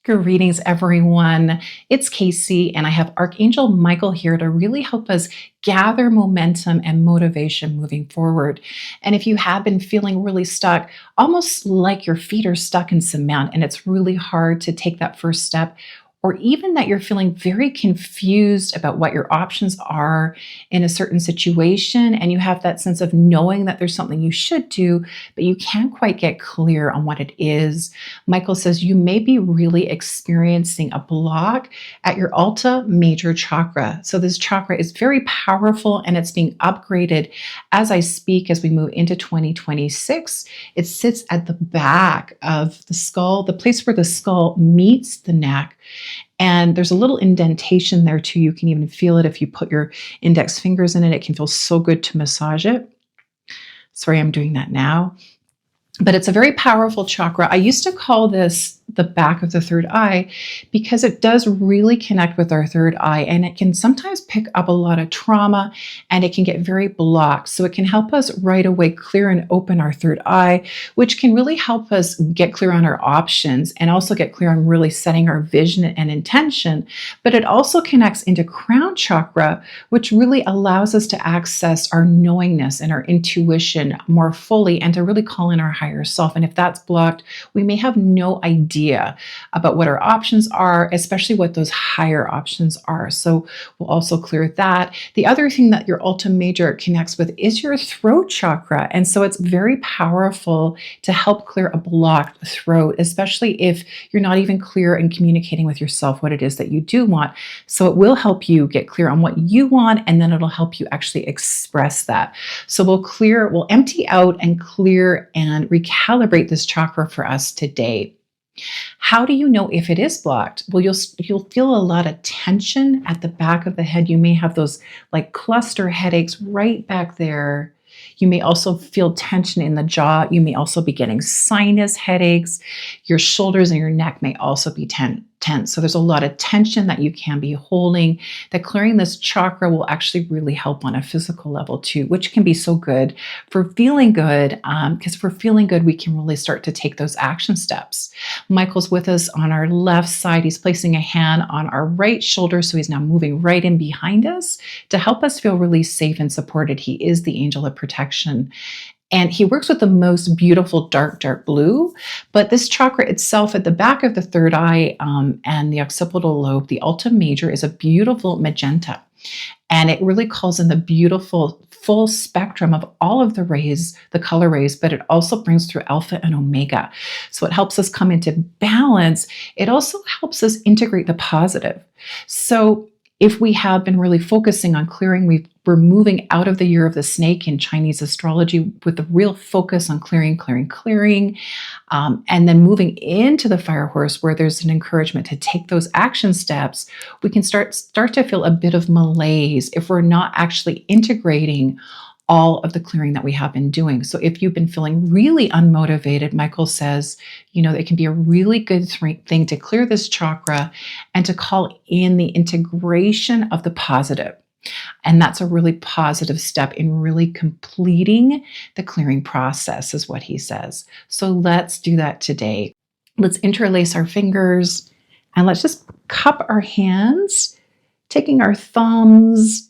Greetings, everyone. It's Casey, and I have Archangel Michael here to really help us gather momentum and motivation moving forward. And if you have been feeling really stuck, almost like your feet are stuck in cement and it's really hard to take that first step, or even that you're feeling very confused about what your options are in a certain situation, and you have that sense of knowing that there's something you should do, but you can't quite get clear on what it is. Michael says you may be really experiencing a block at your Alta Major Chakra. So this chakra is very powerful and it's being upgraded as I speak as we move into 2026. It sits at the back of the skull, the place where the skull meets the neck. And there's a little indentation there too. You can even feel it if you put your index fingers in it. It can feel so good to massage it. Sorry, I'm doing that now. But it's a very powerful chakra. I used to call this the back of the third eye because it does really connect with our third eye, and it can sometimes pick up a lot of trauma and it can get very blocked. So it can help us right away clear and open our third eye, which can really help us get clear on our options and also get clear on really setting our vision and intention. But it also connects into crown chakra, which really allows us to access our knowingness and our intuition more fully and to really call in our higher self. And if that's blocked, we may have no idea about what our options are, especially what those higher options are. So we'll also clear that. The other thing that your Alta Major connects with is your throat chakra. And so it's very powerful to help clear a blocked throat, especially if you're not even clear in communicating with yourself what it is that you do want. So it will help you get clear on what you want, and then it'll help you actually express that. So we'll empty out and clear and recalibrate this chakra for us today. How do you know if it is blocked? Well, you'll feel a lot of tension at the back of the head. You may have those like cluster headaches right back there. You may also feel tension in the jaw. You may also be getting sinus headaches. Your shoulders and your neck may also be tense. So there's a lot of tension that you can be holding. That clearing this chakra will actually really help on a physical level too, which can be so good for feeling good. Because if we're feeling good, we can really start to take those action steps. Michael's with us on our left side. He's placing a hand on our right shoulder. So he's now moving right in behind us to help us feel really safe and supported. He is the angel of protection. And he works with the most beautiful dark blue. But this chakra itself at the back of the third eye and the occipital lobe, the Alta Major, is a beautiful magenta. And it really calls in the beautiful full spectrum of all of the rays, the color rays, but it also brings through alpha and omega. So it helps us come into balance. It also helps us integrate the positive. So if we have been really focusing on clearing, we're moving out of the year of the snake in Chinese astrology with a real focus on clearing, and then moving into the fire horse where there's an encouragement to take those action steps. We can start to feel a bit of malaise if we're not actually integrating all of the clearing that we have been doing. So if you've been feeling really unmotivated, Michael says, it can be a really good thing to clear this chakra and to call in the integration of the positive. And that's a really positive step in really completing the clearing process, is what he says. So let's do that today. Let's interlace our fingers and let's just cup our hands, taking our thumbs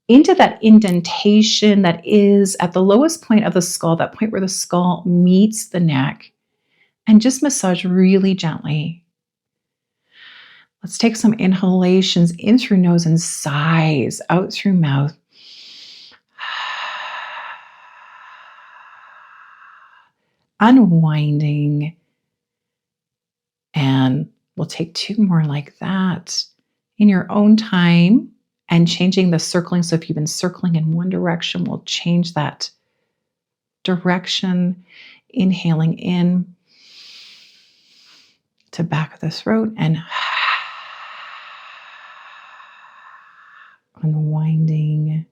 into that indentation that is at the lowest point of the skull, that point where the skull meets the neck, and just massage really gently. Let's take some inhalations in through nose and sighs out through mouth. Unwinding. And we'll take two more like that in your own time. And changing the circling. So if you've been circling in one direction, we'll change that direction. Inhaling in to back of the throat and unwinding.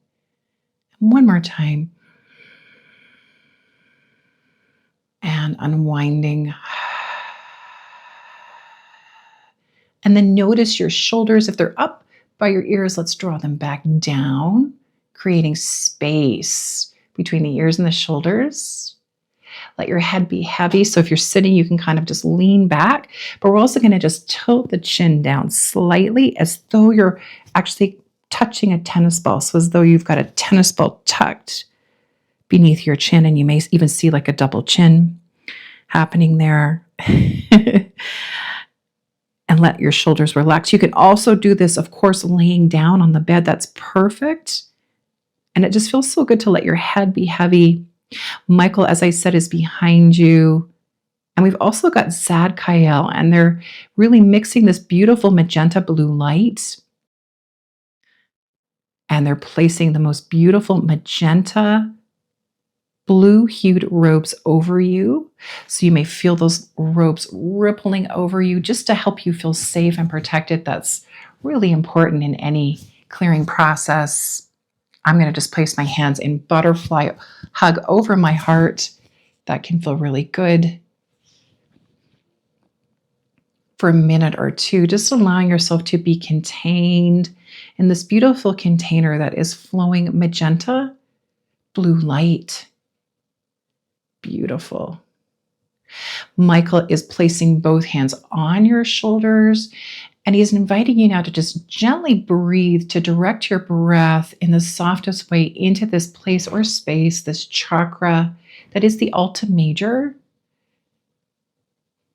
One more time. And unwinding. And then notice your shoulders. If they're up by your ears, let's draw them back down, creating space between the ears and the shoulders. Let your head be heavy. So if you're sitting, you can kind of just lean back, but we're also going to just tilt the chin down slightly as though you're actually touching a tennis ball. So as though you've got a tennis ball tucked beneath your chin, and you may even see like a double chin happening there. And let your shoulders relax. You can also do this, of course, laying down on the bed. That's perfect. And it just feels so good to let your head be heavy. Michael, as I said, is behind you. And we've also got Zadkiel, and they're really mixing this beautiful magenta blue light. And they're placing the most beautiful magenta blue hued robes over you. So you may feel those robes rippling over you just to help you feel safe and protected. That's really important in any clearing process. I'm going to just place my hands in butterfly hug over my heart. That can feel really good for a minute or two, just allowing yourself to be contained in this beautiful container that is flowing magenta blue light. Beautiful. Michael is placing both hands on your shoulders, and he's inviting you now to just gently breathe, to direct your breath in the softest way into this place or space, this chakra that is the Alta Major,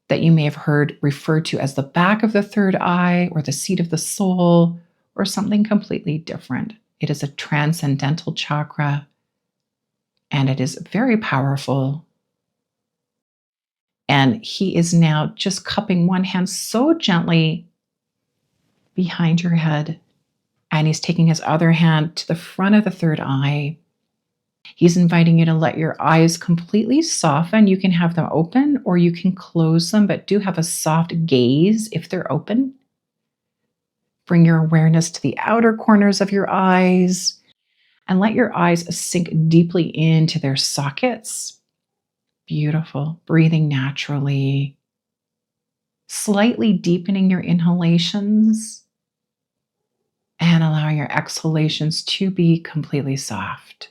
that you may have heard referred to as the back of the third eye or the seat of the soul or something completely different. It is a transcendental chakra, and it is very powerful. And he is now just cupping one hand so gently behind your head, and he's taking his other hand to the front of the third eye. He's inviting you to let your eyes completely soften. You can have them open or you can close them, but do have a soft gaze if they're open. Bring your awareness to the outer corners of your eyes and let your eyes sink deeply into their sockets. Beautiful. Breathing naturally. Slightly deepening your inhalations and allowing your exhalations to be completely soft.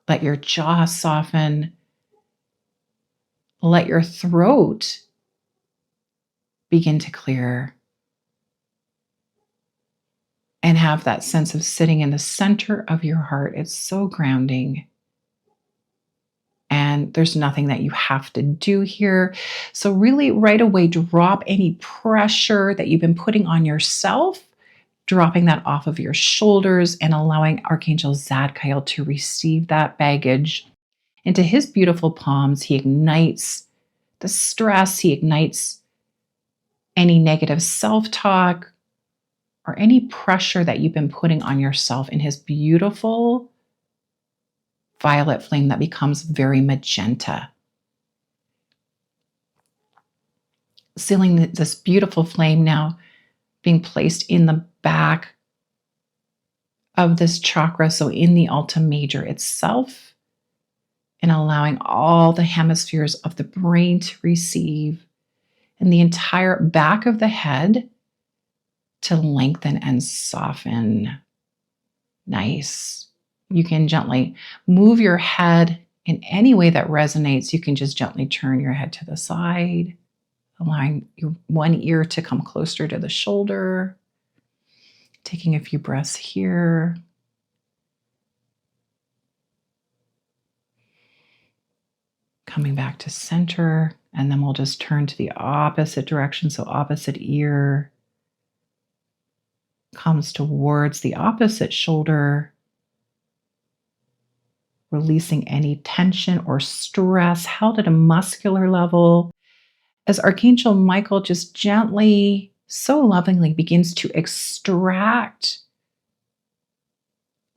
Let your jaw soften. Let your throat begin to clear. And have that sense of sitting in the center of your heart. It's so grounding. And there's nothing that you have to do here. So really right away, drop any pressure that you've been putting on yourself, dropping that off of your shoulders and allowing Archangel Zadkiel to receive that baggage into his beautiful palms. He ignites the stress. He ignites any negative self-talk or any pressure that you've been putting on yourself in his beautiful violet flame that becomes very magenta. Sealing this beautiful flame now being placed in the back of this chakra, so in the Alta Major itself, and allowing all the hemispheres of the brain to receive, and the entire back of the head to lengthen and soften. Nice. You can gently move your head in any way that resonates. You can just gently turn your head to the side, allowing your one ear to come closer to the shoulder. Taking a few breaths here. Coming back to center, and then we'll just turn to the opposite direction. So opposite ear comes towards the opposite shoulder, releasing any tension or stress held at a muscular level as Archangel Michael just gently, so lovingly begins to extract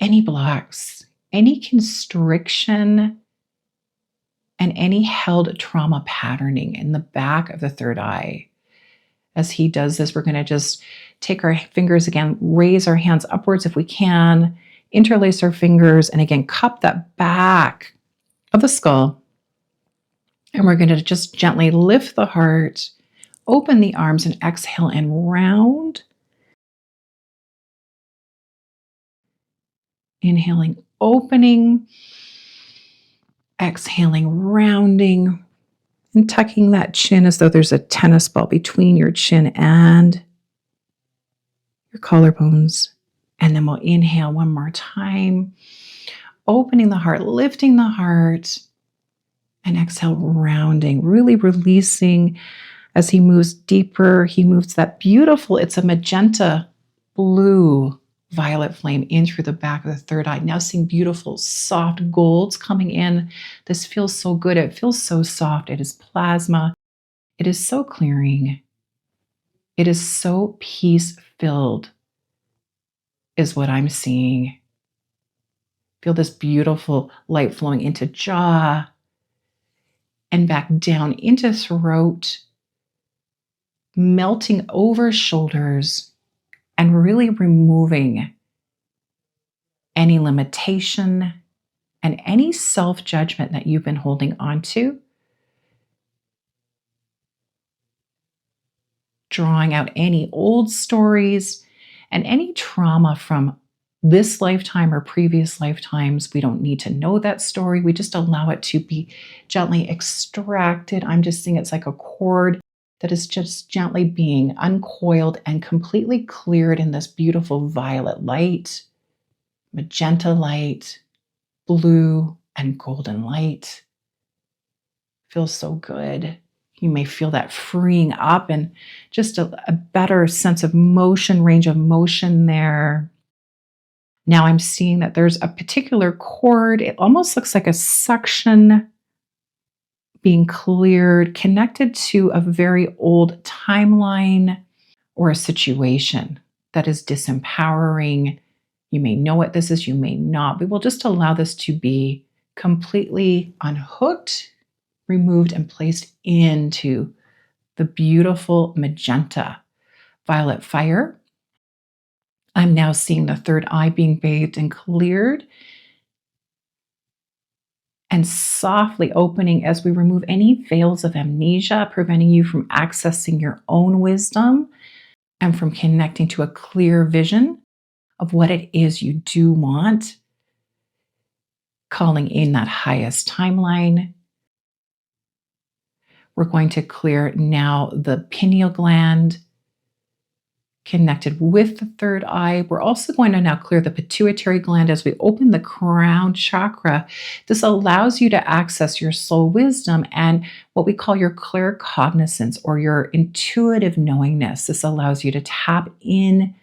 any blocks, any constriction, and any held trauma patterning in the back of the third eye. As he does this, we're going to just take our fingers again, raise our hands upwards if we can, interlace our fingers, and again, cup that back of the skull. And we're going to just gently lift the heart, open the arms, and exhale and round. Inhaling opening, exhaling, rounding, and tucking that chin as though there's a tennis ball between your chin and your collarbones. And then we'll inhale one more time, opening the heart, lifting the heart, and exhale, rounding, really releasing as he moves deeper. He moves that beautiful, it's a magenta blue violet flame in through the back of the third eye. Now seeing beautiful soft golds coming in. This feels so good. It feels so soft. It is plasma. It is so clearing. It is so peace-filled, is what I'm seeing. Feel this beautiful light flowing into jaw and back down into throat, melting over shoulders and really removing any limitation and any self-judgment that you've been holding on to. Drawing out any old stories and any trauma from this lifetime or previous lifetimes. We don't need to know that story. We just allow it to be gently extracted. I'm just seeing it's like a cord that is just gently being uncoiled and completely cleared in this beautiful violet light, magenta light, blue, and golden light. Feels so good. You may feel that freeing up and just a better sense of motion, range of motion there. Now I'm seeing that there's a particular cord. It almost looks like a suction being cleared, connected to a very old timeline or a situation that is disempowering. You may know what this is, you may not, but we'll just allow this to be completely unhooked, removed, and placed into the beautiful magenta violet fire. I'm now seeing the third eye being bathed and cleared and softly opening as we remove any veils of amnesia, preventing you from accessing your own wisdom and from connecting to a clear vision of what it is you do want, calling in that highest timeline. We're going to clear now the pineal gland connected with the third eye. We're also going to now clear the pituitary gland as we open the crown chakra. This allows you to access your soul wisdom and what we call your claircognizance or your intuitive knowingness. This allows you to tap in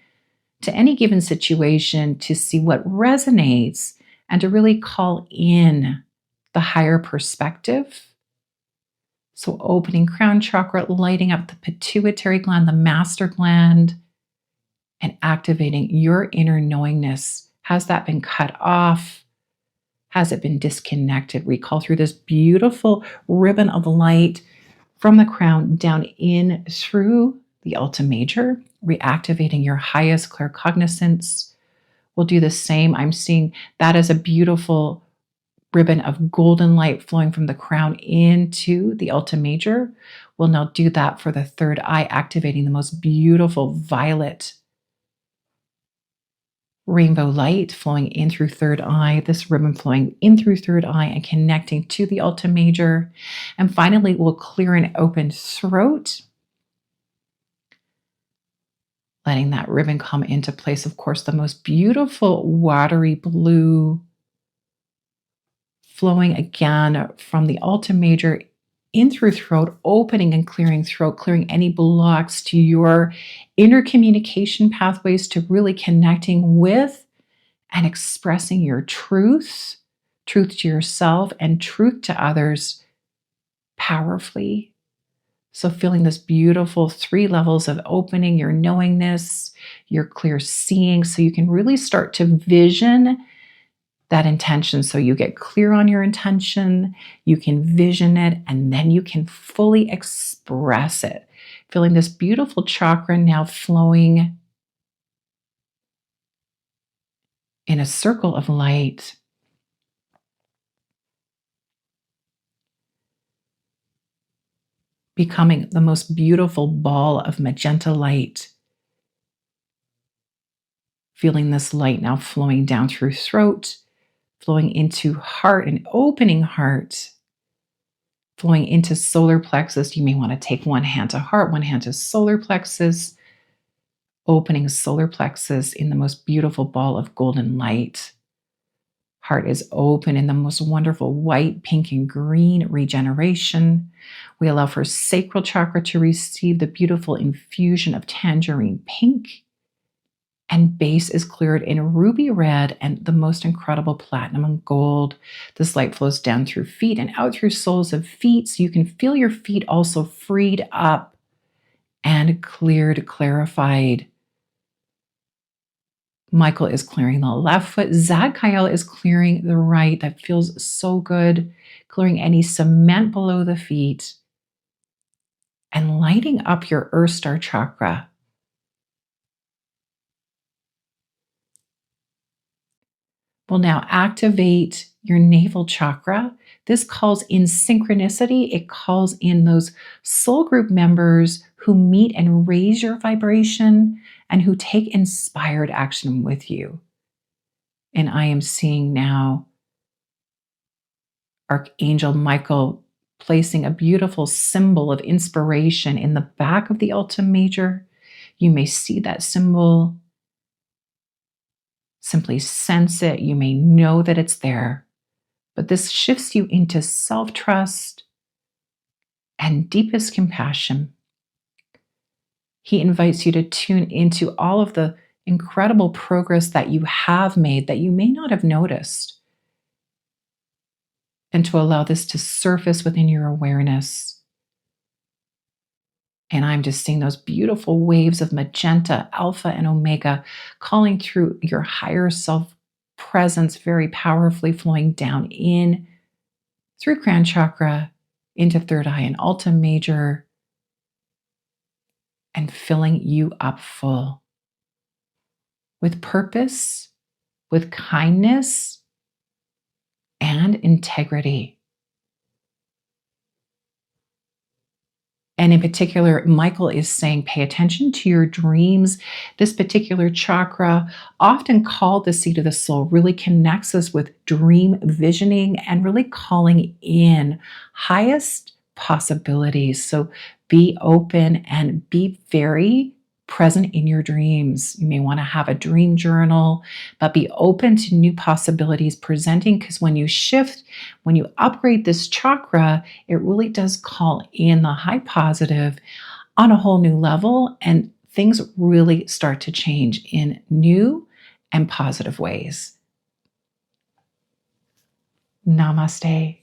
to any given situation to see what resonates and to really call in the higher perspective. So opening crown chakra, lighting up the pituitary gland, the master gland, and activating your inner knowingness. Has that been cut off? Has it been disconnected? Recall through this beautiful ribbon of light from the crown down in through the Alta Major, reactivating your highest claircognizance. We'll do the same. I'm seeing that as a beautiful ribbon of golden light flowing from the crown into the Alta Major. We'll now do that for the third eye, activating the most beautiful violet rainbow light flowing in through third eye, this ribbon flowing in through third eye and connecting to the Alta Major. And finally, we'll clear an open throat, letting that ribbon come into place. Of course, the most beautiful watery blue flowing again from the Alta Major in through throat, opening and clearing throat, clearing any blocks to your inner communication pathways, to really connecting with and expressing your truth to yourself and truth to others powerfully. So feeling this beautiful 3 levels of opening, your knowingness, your clear seeing, so you can really start to vision that intention. So you get clear on your intention, you can vision it, and then you can fully express it. Feeling this beautiful chakra now flowing in a circle of light. Becoming the most beautiful ball of magenta light. Feeling this light now flowing down through throat, flowing into heart and opening heart, flowing into solar plexus. You may want to take one hand to heart, one hand to solar plexus, opening solar plexus in the most beautiful ball of golden light. Heart is open in the most wonderful white, pink, and green regeneration. We allow for sacral chakra to receive the beautiful infusion of tangerine pink. And base is cleared in ruby red and the most incredible platinum and gold. This light flows down through feet and out through soles of feet, so you can feel your feet also freed up and cleared, clarified. Michael is clearing the left foot. Zadkiel is clearing the right. That feels so good. Clearing any cement below the feet and lighting up your Earth Star chakra. We'll now activate your navel chakra. This calls in synchronicity. It calls in those soul group members who meet and raise your vibration and who take inspired action with you. And I am seeing now Archangel Michael placing a beautiful symbol of inspiration in the back of the Alta Major. You may see that symbol. Simply sense it. You may know that it's there. But this shifts you into self-trust and deepest compassion. He invites you to tune into all of the incredible progress that you have made that you may not have noticed, and to allow this to surface within your awareness. And I'm just seeing those beautiful waves of magenta, alpha, and omega calling through your higher self presence very powerfully, flowing down in through crown chakra into third eye and Alta Major, and filling you up full with purpose, with kindness, and integrity. And in particular, Michael is saying, pay attention to your dreams. This particular chakra, often called the seat of the soul, really connects us with dream visioning and really calling in highest possibilities. So be open and be very present in your dreams. You may want to have a dream journal, but be open to new possibilities presenting, because when you shift, when you upgrade this chakra, it really does call in the high positive on a whole new level, and things really start to change in new and positive ways. Namaste.